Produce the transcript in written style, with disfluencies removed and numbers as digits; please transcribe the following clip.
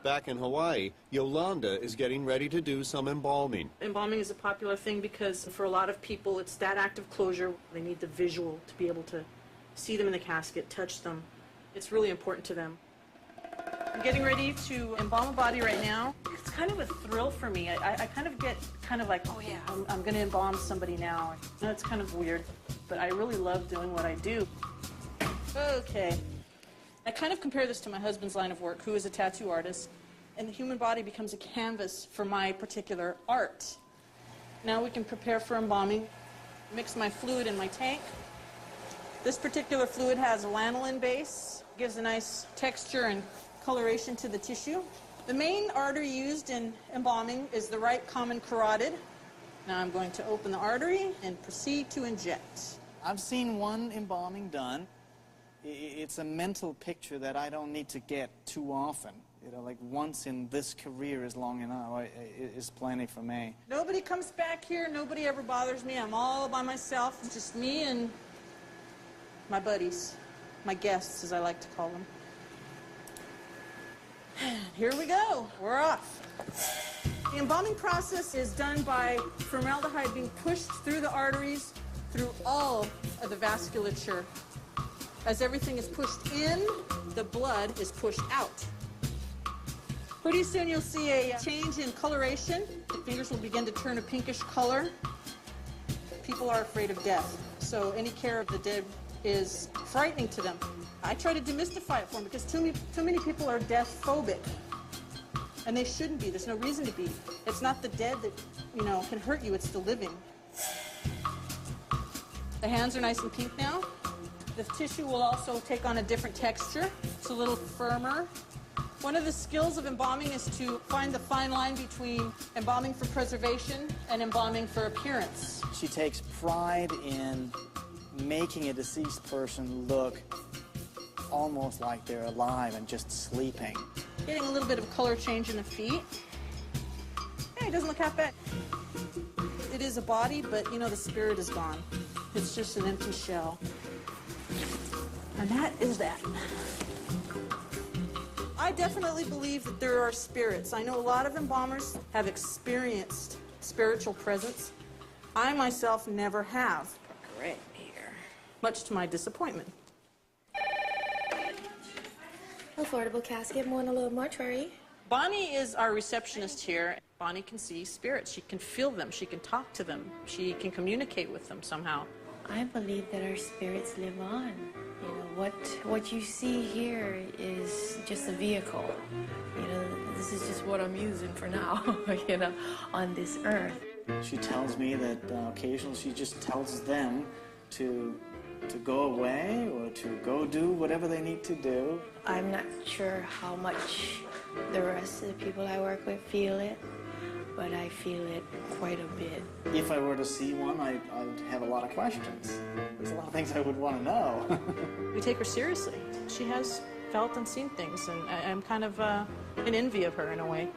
Back in Hawaii, Yolanda is getting ready to do some embalming. Embalming is a popular thing because for a lot of people it's that act of closure. They need the visual to be able to see them in the casket, touch them. It's really important to them. I'm getting ready to embalm a body right now. It's kind of a thrill for me. I kind of get like, oh yeah, I'm going to embalm somebody now. I know it's kind of weird, but I really love doing what I do. Okay. I kind of compare this to my husband's line of work, who is a tattoo artist, and the human body becomes a canvas for my particular art. Now we can prepare for embalming. Mix my fluid in my tank. This particular fluid has a lanolin base, gives a nice texture and coloration to the tissue. The main artery used in embalming is the right common carotid. Now I'm going to open the artery and proceed to inject. I've seen one embalming done. It's a mental picture that I don't need to get too often. You know, like once in this career is long enough, is plenty for me. Nobody comes back here, nobody ever bothers me. I'm all by myself. It's just me and my buddies, my guests, as I like to call them. Here we go. We're off. The embalming process is done by formaldehyde being pushed through the arteries, through all of the vasculature. As everything is pushed in, the blood is pushed out. Pretty soon you'll see a change in coloration. The fingers will begin to turn a pinkish color. People are afraid of death, so any care of the dead is frightening to them. I try to demystify it for them because too many people are death phobic. And they shouldn't be. There's no reason to be. It's not the dead that, can hurt you, it's the living. The hands are nice and pink now. The tissue will also take on a different texture. It's a little firmer. One of the skills of embalming is to find the fine line between embalming for preservation and embalming for appearance. She takes pride in making a deceased person look almost like they're alive and just sleeping. Getting a little bit of color change in the feet. Hey, it doesn't look half bad. It is a body, but the spirit is gone. It's just an empty shell. And that is that. I definitely believe that there are spirits. I know a lot of embalmers have experienced spiritual presence. I myself never have. Right here. Much to my disappointment. Affordable casket, Moana Mortuary. Bonnie is our receptionist here. Bonnie can see spirits. She can feel them. She can talk to them. She can communicate with them somehow. I believe that our spirits live on. What you see here is just a vehicle. This is just what I'm using for now, on this earth. She tells me that occasionally she just tells them to go away or to go do whatever they need to do. I'm not sure how much the rest of the people I work with feel it, but I feel it quite a bit. If I were to see one, I'd have a lot of questions. There's a lot of things I would want to know. We take her seriously. She has felt and seen things, and I'm kind of in envy of her in a way.